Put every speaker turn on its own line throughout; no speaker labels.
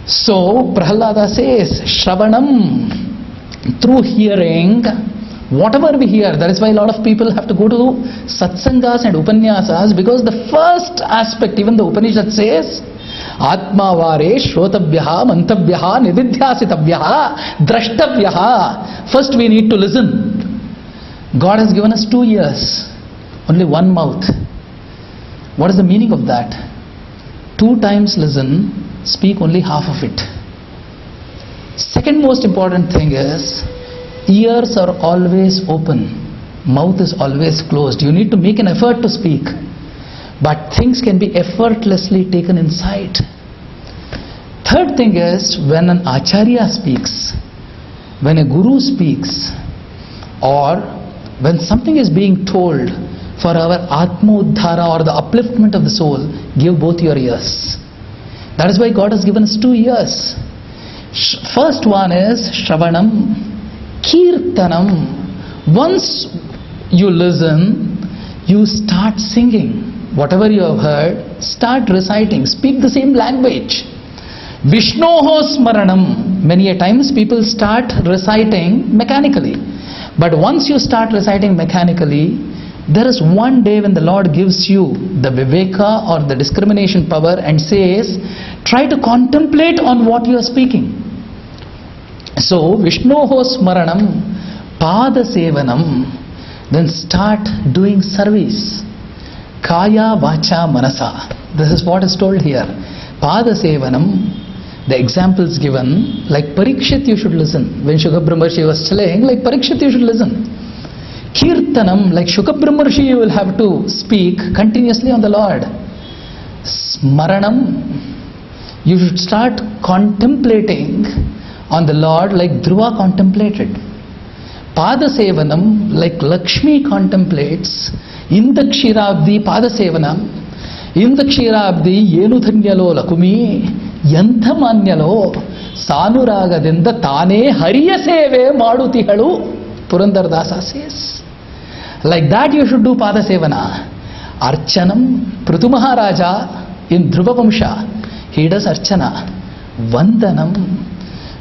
So Prahlada says, Shravanam, through hearing, whatever we hear. That is why a lot of people have to go to satsangas and upanyasas, because the first aspect, even the Upanishad says, Atma vare shrotabhyaha mantavhyaha nididhyasitavhyaha drashtavhyaha. First we need to listen. God has given us 2 ears, only one mouth. What is the meaning of that? 2 times listen, speak only half of it. Second most important thing is, ears are always open, mouth is always closed. You need to make an effort to speak, but things can be effortlessly taken inside. Third thing is, when an acharya speaks, when a guru speaks, or when something is being told for our atma uddhara or the upliftment of the soul, give both your ears. That is why God has given us 2 ears. First one is Shravanam, Kirtanam. Once you listen, you start singing. Whatever you have heard, start reciting. Speak the same language. Vishnoho Smaranam. Many a times people start reciting mechanically. But once you start reciting mechanically, there is one day when the Lord gives you the viveka or the discrimination power and says, try to contemplate on what you are speaking. So, Vishnoho Smaranam, Pada Sevanam, then start doing service. Kaya Vacha Manasa. This is what is told here. Pada Sevanam, the examples given, like Parikshit you should listen. When Shukha Brahmarshi was telling, like Parikshit you should listen. Kirtanam, like Shukha Brahmarshi you will have to speak continuously on the Lord. Smaranam, you should start contemplating on the Lord like Dhruva contemplated. Pada Sevanam, like Lakshmi contemplates. Inda Kshirabdi Pada Sevanam, Inda Kshirabdi Yenudhanyalo Lakumi, Yanthamanyalo, Sanuragadinda Tane Hariya Seve Madutihalu, Purandar Dasa says. Like that you should do Pada Sevana. Archanam, Prithu Maharaja in Dhruva Vamsha, he does Archana. Vandanam,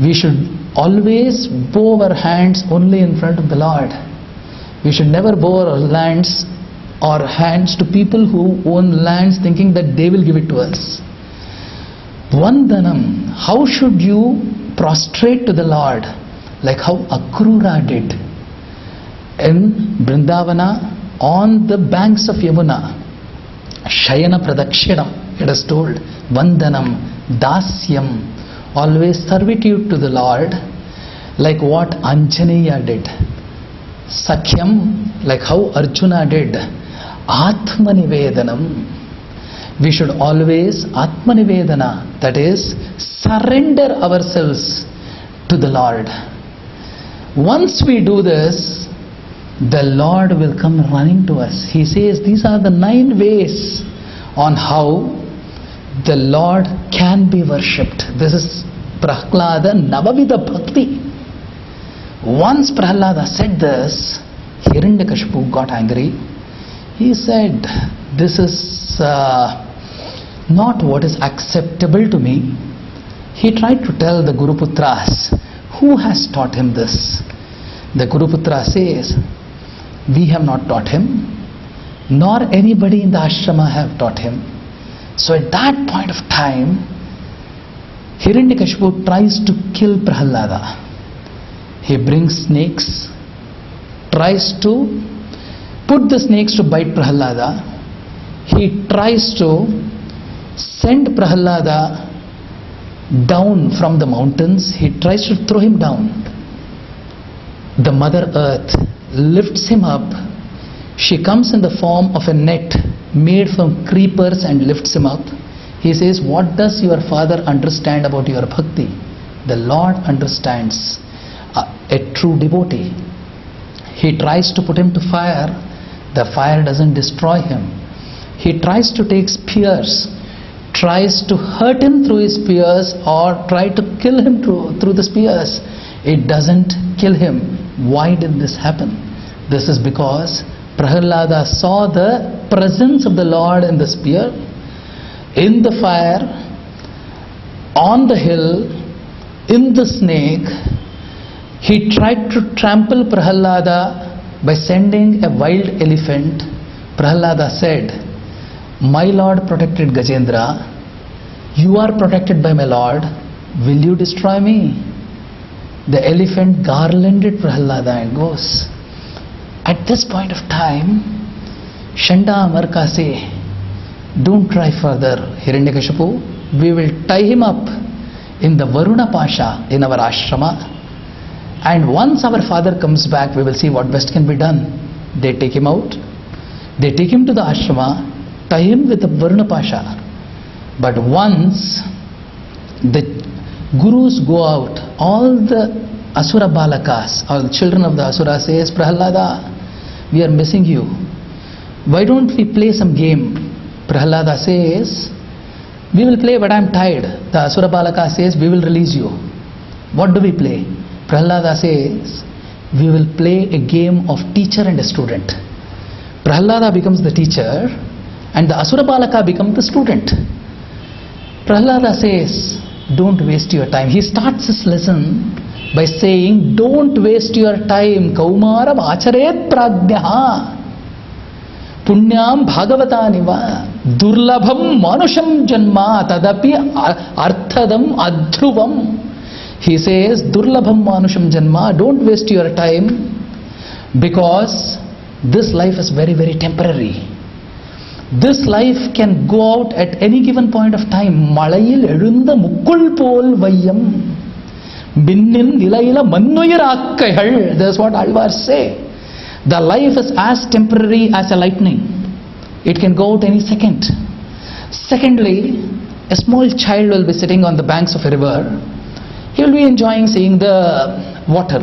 we should always bow our hands only in front of the Lord. We should never bow our lands or hands to people who own lands thinking that they will give it to us. Vandanam, how should you prostrate to the Lord? Like how Akrura did in Vrindavana on the banks of Yamuna. Shayana Pradakshinam, it is told. Vandanam, Dasyam, always servitude to the Lord, like what Anjaneya did. Sakhyam, like how Arjuna did. Atmanivedanam, we should always Atmanivedana, that is, surrender ourselves to the Lord. Once we do this, the Lord will come running to us. He says these are the 9 ways on how the Lord can be worshipped. This is Prahlada Navavida Bhakti. Once Prahlada said this, Hiranyakashipu got angry. He said, this is not what is acceptable to me. He tried to tell the Guruputras, who has taught him this? The Guruputra says, we have not taught him, nor anybody in the ashrama have taught him. So at that point of time, Hiranyakashipu tries to kill Prahlada. He brings snakes, tries to put the snakes to bite Prahlada. He tries to send Prahlada down from the mountains. He tries to throw him down. The Mother Earth lifts him up. She comes in the form of a net made from creepers and lifts him up. He says, what does your father understand about your bhakti? The Lord understands a true devotee. He tries to put him to fire. The fire doesn't destroy him. He tries to take spears, tries to hurt him through his spears or try to kill him through the spears. It doesn't kill him. Why did this happen? This is because Prahlada saw the presence of the Lord in the spear, in the fire, On the hill, in the snake, he tried to trample Prahalada by sending a wild elephant. Prahalada said, "My lord protected Gajendra, you are protected by my lord, will you destroy me?" The elephant garlanded Prahalada and goes. At this point of time, Shanda Amarka say, "Don't try further, Hiranyakashipu. We will tie him up in the Varuna Pasha in our ashrama, and once our father comes back, we will see what best can be done." They take him out. They take him to the ashrama, tie him with the Varuna Pasha. But once the gurus go out, all the Asura Balakas, or the children of the Asura says, "Prahalada, we are missing you. Why don't we play some game?" Prahalada says, "We will play, but I am tired." The Asura Balaka says, "We will release you." What do we play? Prahalada says, "We will play a game of teacher and a student." Prahalada becomes the teacher and the Asura Balaka becomes the student. Prahalada says, "Don't waste your time." He starts his lesson by saying, "Don't waste your time. Kaumaram acharet prajnaha. Punyam bhagavataniva. Durlabham manusham janma tadapi arthadam adhruvam." He says, "Durlabham manusham janma." Don't waste your time, because this life is very, very temporary. This life can go out at any given point of time. Malayil elunda mukkul pol vayyam. Binnin nilayila mannuyirakkayal. That's what Alvars say. The life is as temporary as a lightning. It can go out any second. Secondly, a small child will be sitting on the banks of a river. He will be enjoying seeing the water.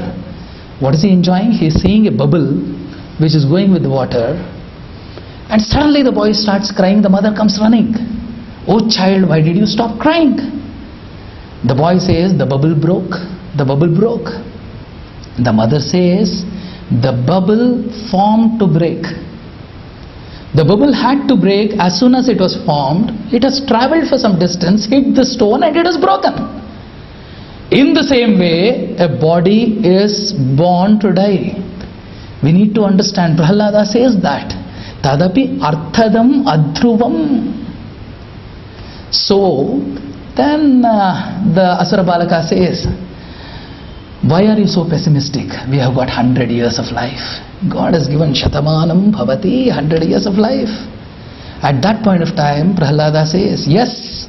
What is he enjoying? He is seeing a bubble which is going with the water. And suddenly the boy starts crying. The mother comes running. "Oh child, why did you stop crying?" The boy says, "The bubble broke. The bubble broke." The mother says, "The bubble formed to break. The bubble had to break as soon as it was formed. It has travelled for some distance, hit the stone, and it is broken." In the same way, a body is born to die. We need to understand. Prahalada says that. Tadapi arthadam adhruvam. So, then the Asura Balaka says, "Why are you so pessimistic? We have got 100 years of life. God has given Shatamanam Bhavati, 100 years of life." At that point of time, Prahalada says, "Yes,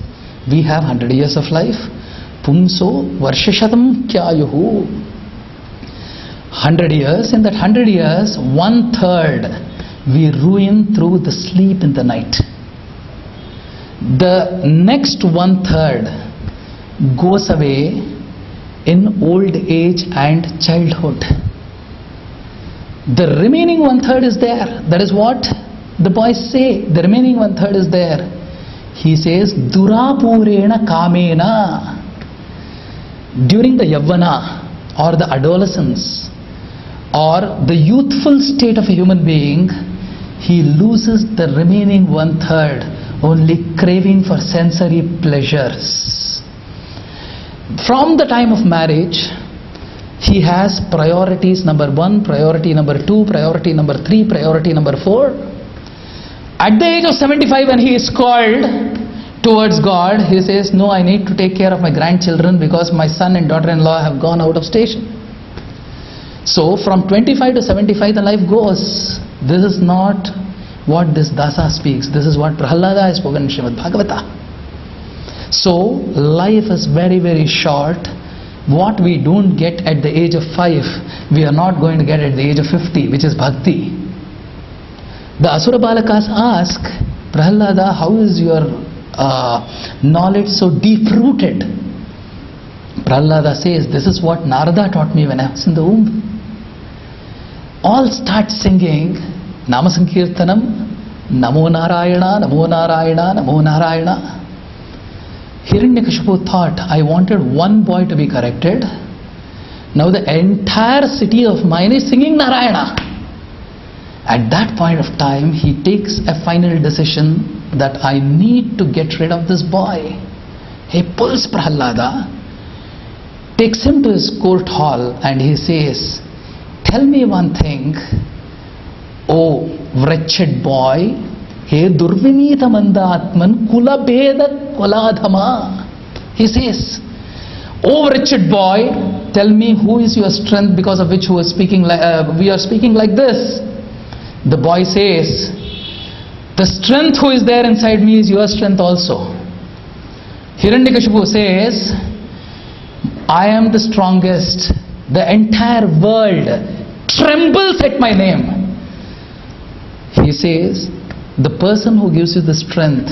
we have 100 years of life. Pumso Varshashatam Kyayuhu." 100 years. In that 100 years, 1/3 we ruin through the sleep in the night. The next 1/3 goes away in old age and childhood. The remaining 1/3 is there. That is what the boys say. The remaining 1/3 is there. He says, "Durapurena kamena." During the Yavana or the adolescence or the youthful state of a human being, he loses the remaining 1/3 only craving for sensory pleasures. From the time of marriage, he has priorities number 1, priority number 2, priority number 3, priority number 4. At the age of 75, when he is called towards God, he says, "No, I need to take care of my grandchildren because my son and daughter-in-law have gone out of station." So from 25 to 75 the life goes. This is not what this Dasa speaks. This is what Prahalada has spoken in Srimad Bhagavata. So life is very, very short. What we don't get at the age of 5, we are not going to get at the age of 50, which is bhakti. The Asura Balakas ask, "Prahalada, how is your knowledge so deep-rooted?" Prahalada says, "This is what Narada taught me when I was in the womb." All start singing Nama Sankirtanam, "Namo Narayana, Namo Narayana, Namo Narayana." Hiranyakashipu thought, "I wanted one boy to be corrected. Now the entire city of mine is singing Narayana." At that point of time, he takes a final decision that I need to get rid of this boy. He pulls Prahlada, takes him to his court hall, and he says, tell me one thing, O wretched boy, he durvinita mandatman kula beda kuladhama. He says, O wretched boy, tell me who is your strength because of which we are speaking like this. The boy says, the strength who is there inside me is your strength also. Hiranyakashipu says, I am the strongest. The entire world trembles at my name. He says, the person who gives you the strength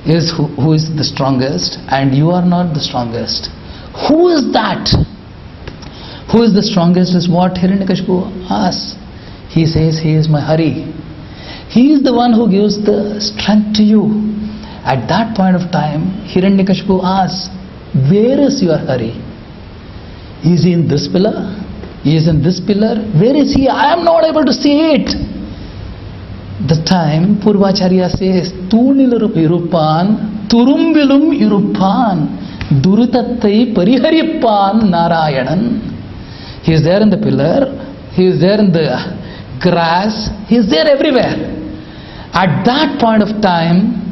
is who is the strongest, and you are not the strongest. Who is that? Who is the strongest is what Hiranyakashipu asks. He says, he is my Hari. He is the one who gives the strength to you. At that point of time, Hiranyakashipu asks, where is your Hari? Is he in this pillar? He is in this pillar. Where is he? I am not able to see it. The time Purvacharya says, Tunilarup Irupan, Turumbilum Irupan, Durutattai Pariharippan Narayanan. He is there in the pillar, he is there in the grass, he is there everywhere. At that point of time,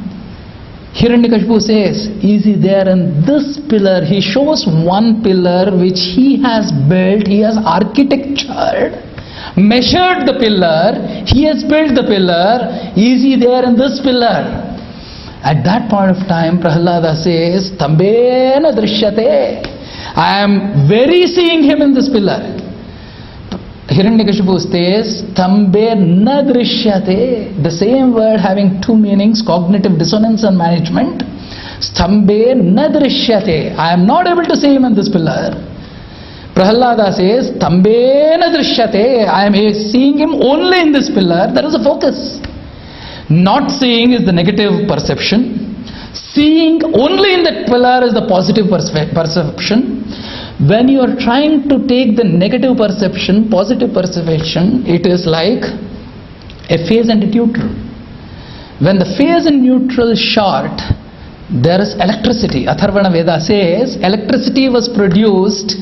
Hiranyakashipu says, is he there in this pillar? He shows one pillar which he has built, he has architectured, measured the pillar, he has built the pillar. Is he there in this pillar? At that point of time, Prahlada says, Tambena drishyate. I am very seeing him in this pillar. Hiranyakashipu says, Tambe na drishyate. The same word having two meanings, cognitive dissonance and management. Stambe na drishyate. I am not able to see him in this pillar. Prahlada says, Tambe na drishyate. I am seeing him only in this pillar. There is a focus. Not seeing is the negative perception. Seeing only in that pillar is the positive perception. When you are trying to take the negative perception, positive perception, it is like a phase and a neutral. When the phase and neutral is short, there is electricity. Atharvana Veda says electricity was produced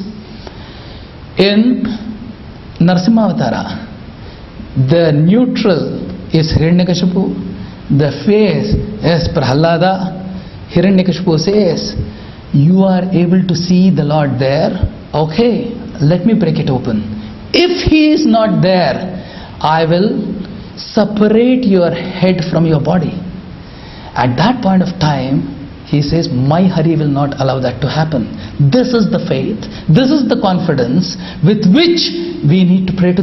in Narasimhavatara. The neutral is Hiranyakashipu, the phase is Prahlada. Hiranyakashipu says, you are able to see the Lord there. Okay, let me break it open. If he is not there, I will separate your head from your body. At that point of time, he says, my Hari will not allow that to happen. This is the faith, this is the confidence with which we need to pray to the